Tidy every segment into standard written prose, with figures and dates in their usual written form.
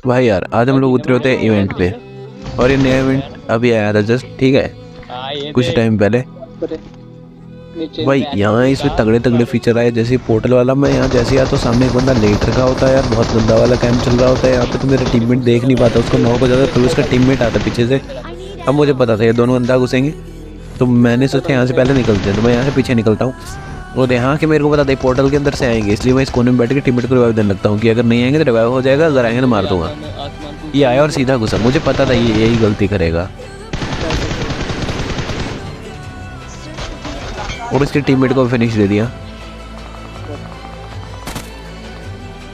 तो भाई यार आज हम लोग उतरे होते हैं इवेंट पे, और ये नया इवेंट अभी आया था जस्ट, ठीक है, कुछ टाइम पहले। भाई यहाँ इसमें तगड़े तगड़े फीचर आए, जैसे पोर्टल वाला। मैं यहाँ जैसे आता तो सामने एक बंदा लेट रखा होता है यार, बहुत गंदा वाला कैंप चल रहा होता है यहाँ पे। तो मेरा टीममेट देख नहीं पाता, उसको नॉक हो जाता है, तो उसका टीममेट आता पीछे से। अब मुझे पता था ये दोनों अंदर घुसेंगे, तो मैंने सोचा यहाँ से पहले निकलते हैं, तो मैं यहाँ से पीछे निकलता हूँ। और यहाँ के मेरे को पता था पोर्टल के अंदर से आएंगे, इसलिए मैं इस कोने में बैठ के टीममेट को रिवाइव देने लगता हूँ कि अगर नहीं आएंगे तो रिवाइव हो जाएगा, अगर आएंगे तो मार दूंगा। ये आया और सीधा घुसा, मुझे पता था ये यही गलती करेगा। और उसके टीममेट को फिनिश दे दिया।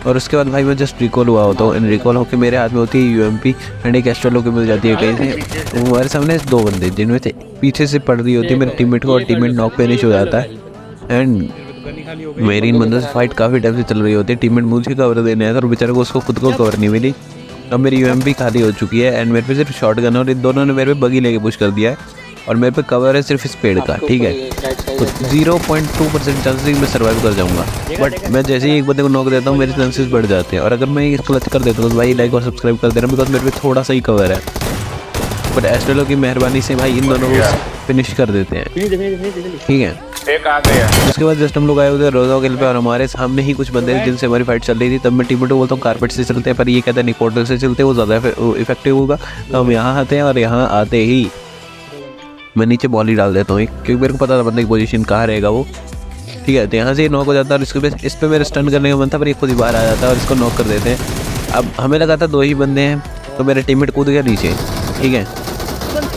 और उसके बाद भाई मैं जस्ट रिकॉल हुआ होता हूँ, रिकॉल होकर मेरे हाथ में होती है यूएमपी एंड एक एक्स्ट्रा लोके मिल जाती है कहीं से। हमारे सामने दो बंदे जिनमें से पीछे से पड़ रही होती है मेरे टीममेट को, और टीममेट नॉक फिनिश हो जाता है। एंड मेरी इन बंदों से फाइट काफ़ी टाइम से चल रही होती है। टीममेट मुझे कवर देने आया था और बेचारे को उसको खुद को कवर नहीं मिली। अब मेरी यूएमपी खाली हो चुकी है एंड मेरे पे सिर्फ शॉट गन, और इन दोनों ने मेरे पे बगी लेके पुश कर दिया है, और मेरे पे कवर है सिर्फ इस पेड़ का, ठीक है। तो 0.2% चांसेस मैं सर्वाइव कर जाऊंगा, बट मैं जैसे ही एक बंदे को नॉक देता हूँ मेरे चांसेस बढ़ जाते हैं। और अगर मैं इसको क्लच कर देता हूँ तो भाई लाइक और सब्सक्राइब कर देना, बिकॉज मेरे पे थोड़ा सा ही कवर है। बट एस्ट्रेलो की मेहरबानी से भाई इन दोनों को फिनिश कर देते हैं, ठीक है। एक आ गया। उसके बाद जस्ट हम लोग आए होते हैं रोजा किल पे, और हमारे सामने ही कुछ बंदे जिनसे हमारी फाइट चल रही थी। तब मैं टीममेट को बोलता हूँ कारपेट से चलते हैं, पर ये कहता है नहीं पोर्टल से चलते, वो ज़्यादा इफेक्टिव होगा। तो हम यहाँ आते हैं, और यहाँ आते ही मैं नीचे बॉल ही डाल देता हूँ, क्योंकि मेरे को पता था बंदे की पोजीशन कहाँ रहेगा वो, ठीक है। तो यहाँ से नॉक हो जाता है, और इसके इस पर मेरा स्टन करने का मन था, पर ये खुद ही बाहर आ जाता है और इसको नॉक कर देते हैं। अब हमें लगा था दो ही बंदे हैं, तो मेरे टीममेट कूद गया नीचे, ठीक है,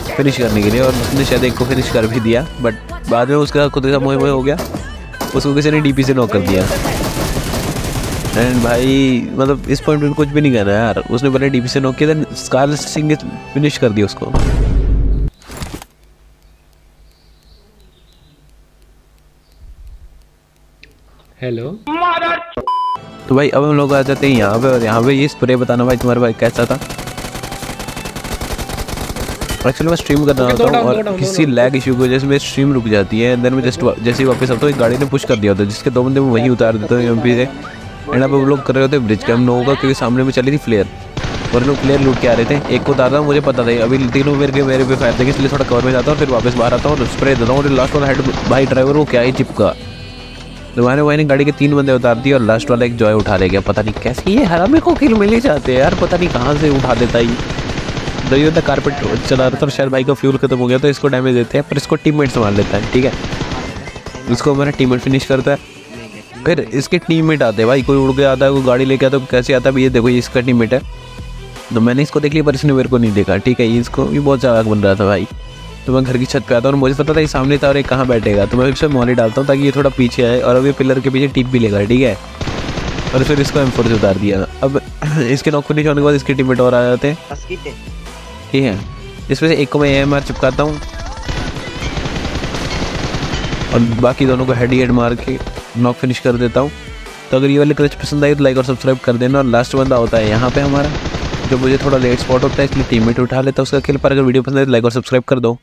फिनिश करने के लिए, और उसने शायद एक को फिनिश कर भी दिया। बट बाद में उसका खुद का मोह हो गया, उसको किसी ने डीपी से नॉक कर दिया। एंड भाई मतलब इस पॉइंट में कुछ भी नहीं कहना यार, उसने पहले डीपी से नॉक किया था, स्कारलेट सिंह फिनिश कर दिया उसको। हेलो। तो भाई अब हम लोग आ जाते हैं यहाँ पे, और यहाँ पे ये स्प्रे बताना भाई तुम्हारे भाई कैसा था। एक्चुअली मैं स्ट्रीम कर रहा होता हूँ, और किसी लैग इशू की वजह से मेरी स्ट्रीम रुक जाती है। देन मैं जस्ट जैसे ही वापस आता हूँ, एक गाड़ी ने पुश कर दिया होता है, जिसके दो बंदे मैं वहीं उतार देता हूँ एमपी से। एंड अब वो लोग कर रहे होते ब्रिज कैम लोगों का, क्योंकि सामने में चली थी फ्लेयर, और लोग फ्लेयर लूट के आ रहे थे। एक को उतारता हूँ, मुझे पता था अभी तीनों मेरे पे फायर देंगे, इसलिए थोड़ा कवर में जाता हूँ, फिर वापस बाहर आता हूँ और स्प्रे देता हूँ, और लास्ट वाला हेड भाई ड्राइवर वो क्या ही चिपका। तुम्हारे भाई ने गाड़ी के 3 बंदे उतार दिए, और लास्ट वाला एक जॉय उठा ले गया। पता नहीं कैसे ये हरामी को किल मिल ही जाते हैं यार, पता नहीं कहाँ से उठा देता ही। तो ये कारपेट चला रहा था और शायद बाइक का फ्यूल खत्म हो गया, तो इसको डैमेज देते हैं, पर इसको टीममेट संभाल लेता है, ठीक है। इसको हमारा टीममेट फिनिश करता है। फिर इसके टीममेट आते हैं भाई, कोई उड़ के आता है, कोई गाड़ी लेके आता है, कैसे आता है, ये देखो ये इसका टीममेट है। तो मैंने इसको देख लिया, पर इसने मेरे को नहीं देखा, ठीक है। इसको भी बहुत चालाक बन रहा था भाई। तो मैं घर की छत पे आता हूँ, और मुझे पता था ये सामने था और एक कहाँ बैठेगा, तो मैं इसमें मॉली डालता हूँ ताकि ये थोड़ा पीछे आए, और अब ये पिलर के पीछे टिप भी लेगा, ठीक है। और फिर इसको M4 से उतार दिया। अब इसके नॉक फिनिश होने के बाद इसके टीममेट और आ जाते हैं, ठीक है। इसमें से एक को मैं AMR चिपकाता हूँ, और बाकी दोनों को हेड मार के नॉक फिनिश कर देता हूँ। तो अगर ये वाली क्लच पसंद आई तो लाइक और सब्सक्राइब कर देना। और लास्ट बंदा होता है यहाँ पे हमारा, जो मुझे थोड़ा लेट स्पॉट होता है, इसलिए टीममेट उठा लेता है उसका किल। पर अगर वीडियो पसंद है तो लाइक और सब्सक्राइब कर दो।